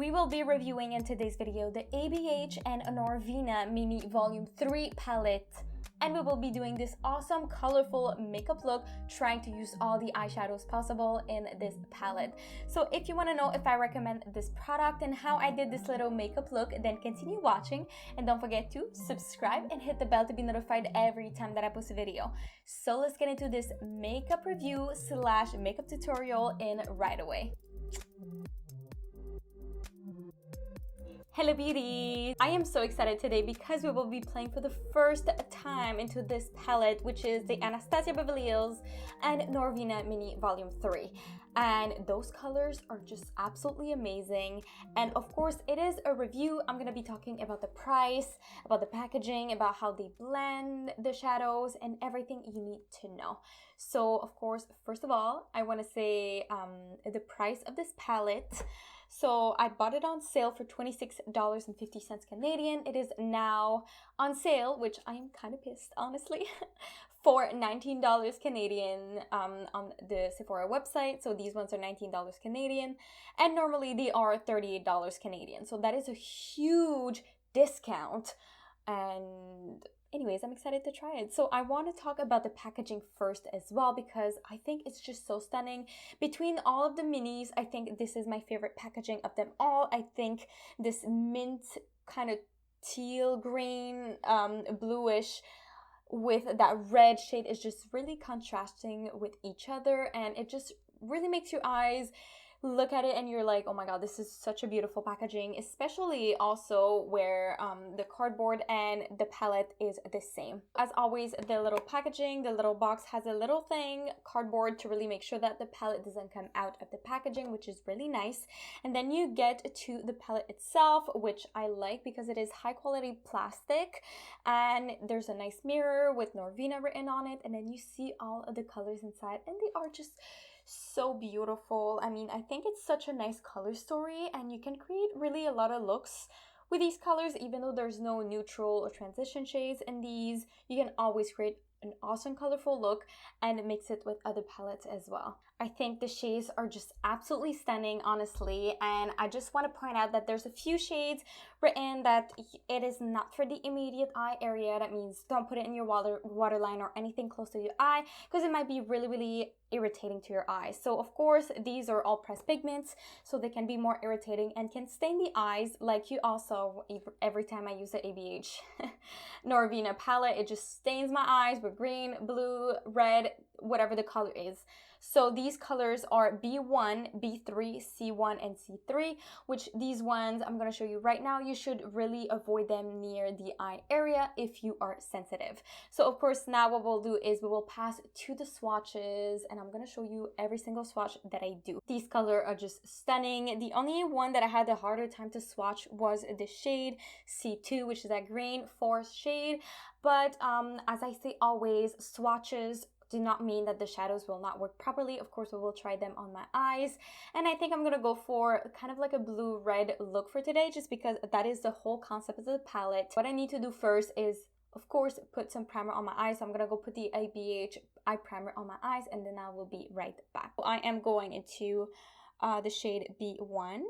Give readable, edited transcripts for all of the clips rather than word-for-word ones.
We will be reviewing in today's video the ABH and Norvina Mini Volume 3 palette, and we will be doing this awesome colorful makeup look, trying to use all the eyeshadows possible in this palette. So if you want to know if I recommend this product and how I did this little makeup look, then continue watching and don't forget to subscribe and hit the bell to be notified every time that I post a video. So let's get into this makeup review / makeup tutorial in right away. Hello beauties! I am so excited today because we will be playing for the first time into this palette, which is the Anastasia Beverly Hills and Norvina Mini Volume 3. And those colors are just absolutely amazing. And of course, it is a review. I'm going to be talking about the price, about the packaging, about how they blend the shadows, and everything you need to know. So of course, first of all, I want to say the price of this palette. So I bought it on sale for $26.50 Canadian. It is now on sale, which I am kind of pissed, honestly, for $19 Canadian on the Sephora website. So these ones are $19 Canadian, and normally they are $38 Canadian. So that is a huge discount. And anyways, I'm excited to try it. So I want to talk about the packaging first as well, because I think it's just so stunning. Between all of the minis, I think this is my favorite packaging of them all. I think this mint kind of teal green, bluish with that red shade is just really contrasting with each other, and it just really makes your eyes look at it and you're like, oh my god, this is such a beautiful packaging, especially also where the cardboard and the palette is the same. As always, the little packaging, the little box has a little thing, cardboard, to really make sure that the palette doesn't come out of the packaging, which is really nice. And then you get to the palette itself, which I like because it is high quality plastic, and there's a nice mirror with Norvina written on it, and then you see all of the colors inside, and they are just so beautiful. I mean, I think it's such a nice color story, and you can create really a lot of looks with these colors. Even though there's no neutral or transition shades in these, you can always create an awesome colorful look and mix it with other palettes as well. I think the shades are just absolutely stunning, honestly, and I just want to point out that there's a few shades written that it is not for the immediate eye area. That means don't put it in your waterline or anything close to your eye, because it might be really irritating to your eyes. So of course, these are all pressed pigments, so they can be more irritating and can stain the eyes, like you also every time I use the ABH Norvina palette. It just stains my eyes with green, blue, red, whatever the color is. So these colors are B1, B3, C1, and C3, which these ones I'm going to show you right now. You should really avoid them near the eye area if you are sensitive. So of course, now what we'll do is we will pass to the swatches, and I'm going to show you every single swatch that I do. These colors are just stunning. The only one that I had a harder time to swatch was the shade C2, which is that green forest shade. But as I say always, swatches do not mean that the shadows will not work properly. Of course, we will try them on my eyes, and I think I'm gonna go for kind of like a blue-red look for today, just because that is the whole concept of the palette. What I need to do first is, of course, put some primer on my eyes. So I'm gonna go put the ABH eye primer on my eyes, and then I will be right back. I am going into the shade B1,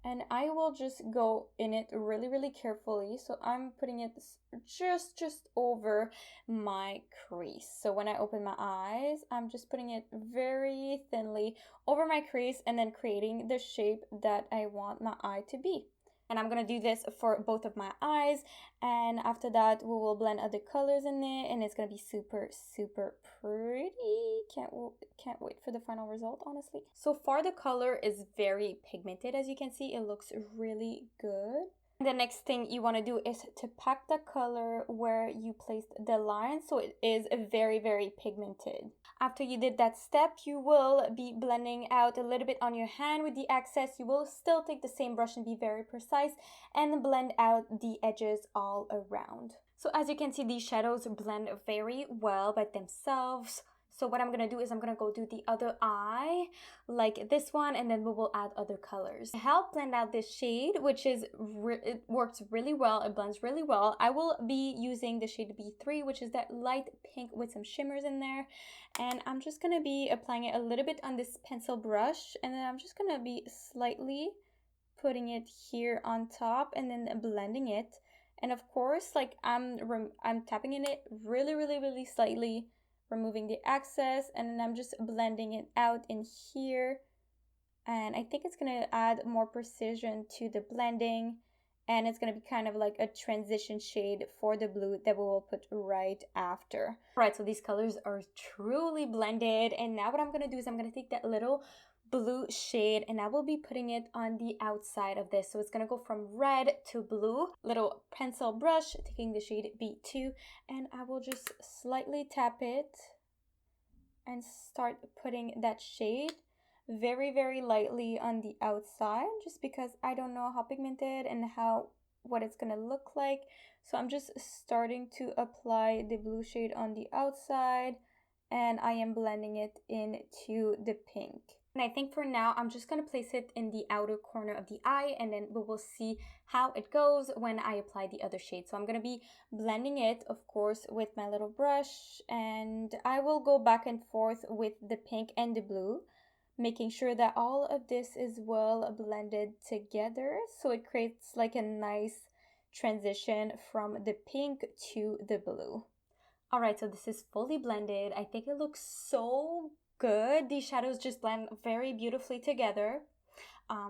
and I will just go in it really carefully. So I'm putting it just over my crease. So when I open my eyes, I'm just putting it very thinly over my crease and then creating the shape that I want my eye to be. And I'm going to do this for both of my eyes, and after that we will blend other colors in it, and it's going to be super pretty. Can't wait for the final result, honestly. So far the color is very pigmented. As you can see, it looks really good. The next thing you want to do is to pack the color where you placed the line, so it is very pigmented. After you did that step, you will be blending out a little bit on your hand with the excess. You will still take the same brush and be very precise and blend out the edges all around. So as you can see, these shadows blend very well by themselves. So what I'm going to do is I'm going to go do the other eye like this one, and then we will add other colors. To help blend out this shade, which is, it works really well, it blends really well, I will be using the shade B3, which is that light pink with some shimmers in there. And I'm just going to be applying it a little bit on this pencil brush, and then I'm just going to be slightly putting it here on top and then blending it. And of course, like I'm tapping in it really slightly, removing the excess, and then I'm just blending it out in here. And I think it's gonna add more precision to the blending, and it's gonna be kind of like a transition shade for the blue that we will put right after. All right, so these colors are truly blended, and now what I'm gonna do is I'm gonna take that little blue shade and I will be putting it on the outside of this. So it's gonna go from red to blue. Little pencil brush, taking the shade B2, and I will just slightly tap it and start putting that shade very lightly on the outside, just because I don't know how pigmented and what it's gonna look like. So I'm just starting to apply the blue shade on the outside, and I am blending it into the pink. And I think for now, I'm just gonna place it in the outer corner of the eye, and then we will see how it goes when I apply the other shade. So I'm gonna be blending it, of course, with my little brush, and I will go back and forth with the pink and the blue, making sure that all of this is well blended together, so it creates like a nice transition from the pink to the blue. All right, so this is fully blended. I think it looks so good. These shadows just blend very beautifully together.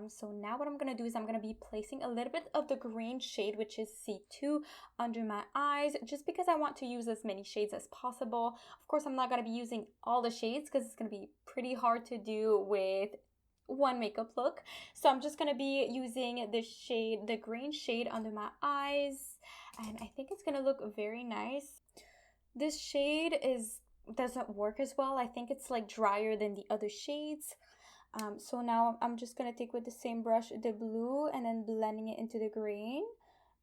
So now what I'm gonna do is I'm gonna be placing a little bit of the green shade, which is C2, under my eyes, just because I want to use as many shades as possible. Of course, I'm not gonna be using all the shades because it's gonna be pretty hard to do with one makeup look. So I'm just gonna be using the green shade under my eyes, and I think it's gonna look very nice. This shade doesn't work as well. I think it's like drier than the other shades. So now I'm just gonna take with the same brush the blue and then blending it into the green,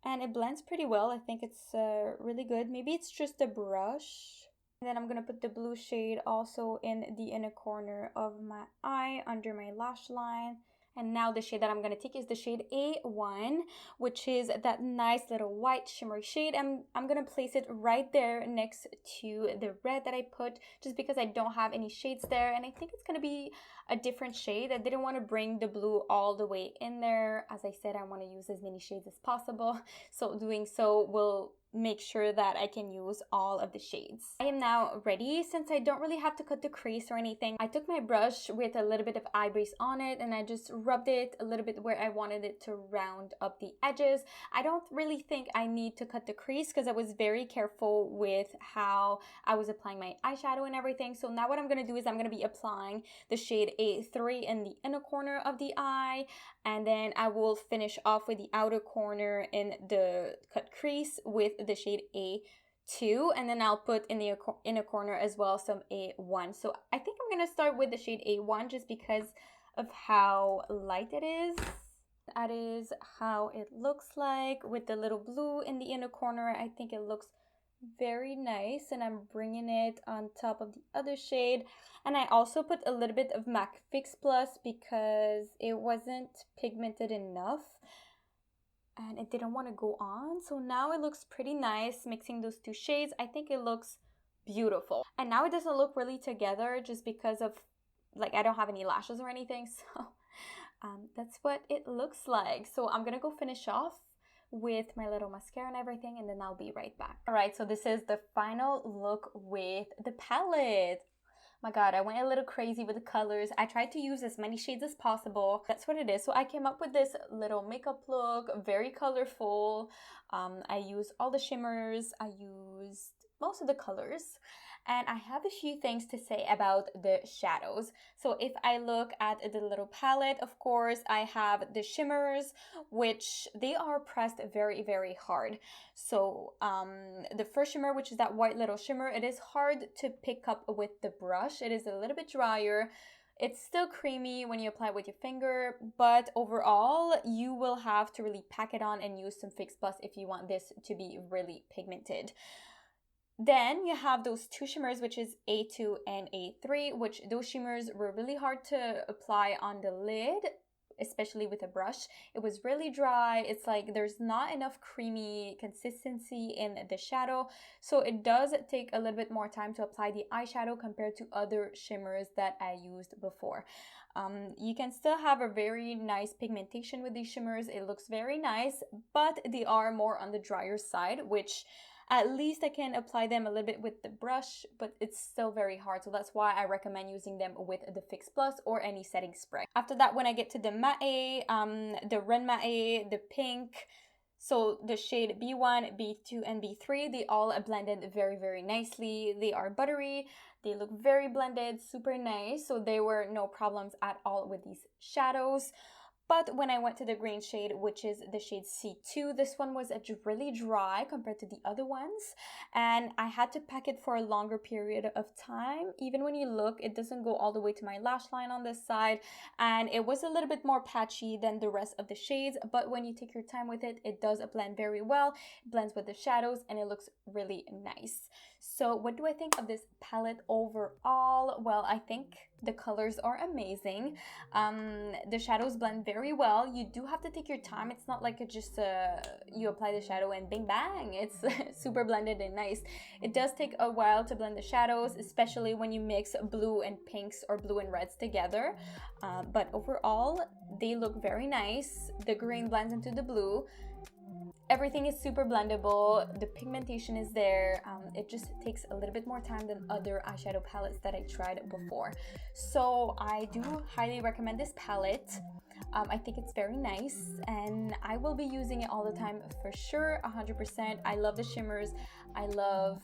and it blends pretty well. I think it's really good. Maybe it's just the brush. And then I'm gonna put the blue shade also in the inner corner of my eye under my lash line. And now the shade that I'm going to take is the shade A1, which is that nice little white shimmery shade. I'm going to place it right there next to the red that I put, just because I don't have any shades there. And I think it's going to be a different shade. I didn't want to bring the blue all the way in there. As I said, I want to use as many shades as possible. So doing so will make sure that I can use all of the shades. I am now ready. Since I don't really have to cut the crease or anything, I took my brush with a little bit of eye base on it and I just rubbed it a little bit where I wanted it to round up the edges. I don't really think I need to cut the crease because I was very careful with how I was applying my eyeshadow and everything. So now what I'm going to do is I'm going to be applying the shade A3 in the inner corner of the eye, and then I will finish off with the outer corner in the cut crease with the shade A2, and then I'll put in the inner corner as well some A1. So I think I'm gonna start with the shade A1 just because of how light it is. That is how it looks like with the little blue in the inner corner. I think it looks very nice, and I'm bringing it on top of the other shade. And I also put a little bit of MAC Fix Plus because it wasn't pigmented enough and it didn't want to go on. So now it looks pretty nice mixing those two shades. I think it looks beautiful. And now it doesn't look really together just because of, like, I don't have any lashes or anything. So that's what it looks like. So I'm gonna go finish off with my little mascara and everything, and then I'll be right back. All right, so this is the final look with the palette. My God, I went a little crazy with the colors. I tried to use as many shades as possible. That's what it is. So I came up with this little makeup look, very colorful. I used all the shimmers. I used most of the colors. And I have a few things to say about the shadows. So if I look at the little palette, of course, I have the shimmers, which they are pressed very, very hard. So the first shimmer, which is that white little shimmer, it is hard to pick up with the brush. It is a little bit drier. It's still creamy when you apply it with your finger, but overall, you will have to really pack it on and use some Fix Plus if you want this to be really pigmented. Then you have those two shimmers, which is A2 and A3, which those shimmers were really hard to apply on the lid especially with a brush. It was really dry. It's like there's not enough creamy consistency in the shadow, so it does take a little bit more time to apply the eyeshadow compared to other shimmers that I used before. You can still have a very nice pigmentation with these shimmers. It looks very nice, but they are more on the drier side, which at least I can apply them a little bit with the brush, but it's still very hard. So that's why I recommend using them with the Fix Plus or any setting spray. After that, when I get to the matte, the Ren Matte, the pink, so the shade B1, B2, and B3, they all blended very, very nicely. They are buttery. They look very blended, super nice. So there were no problems at all with these shadows. But when I went to the green shade, which is the shade C2, this one was really dry compared to the other ones. And I had to pack it for a longer period of time. Even when you look, it doesn't go all the way to my lash line on this side. And it was a little bit more patchy than the rest of the shades. But when you take your time with it, it does blend very well. It blends with the shadows and it looks really nice. So what do I think of this palette overall? Well, I think the colors are amazing. The shadows blend very well. You do have to take your time. It's not like it just you apply the shadow and bing bang. It's super blended and nice. It does take a while to blend the shadows, especially when you mix blue and pinks or blue and reds together. But overall, they look very nice. The green blends into the blue. Everything is super blendable. The pigmentation is there. It just takes a little bit more time than other eyeshadow palettes that I tried before. So I do highly recommend this palette. I think it's very nice and I will be using it all the time for sure, 100%. I love the shimmers. I love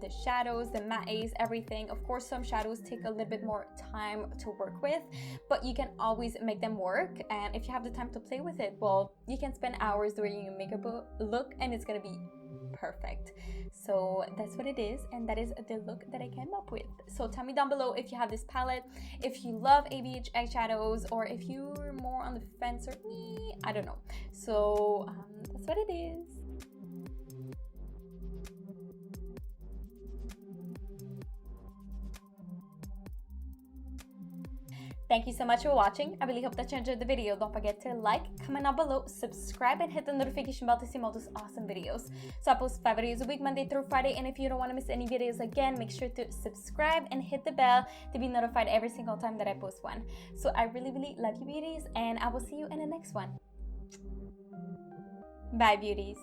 the shadows, the mattes, everything. Of course, some shadows take a little bit more time to work with, but you can always make them work. And if you have the time to play with it, well, you can spend hours doing your makeup look and it's gonna be perfect. So that's what it is, and that is the look that I came up with. So tell me down below if you have this palette, if you love ABH eyeshadows, or if you're more on the fence, or I don't know. So that's what it is. Thank you so much for watching. I really hope that you enjoyed the video. Don't forget to like, comment down below, subscribe, and hit the notification bell to see more of those awesome videos. So I post 5 videos a week, Monday through Friday, and if you don't want to miss any videos again, make sure to subscribe and hit the bell to be notified every single time that I post one. So I really, really love you, beauties, and I will see you in the next one. Bye, beauties.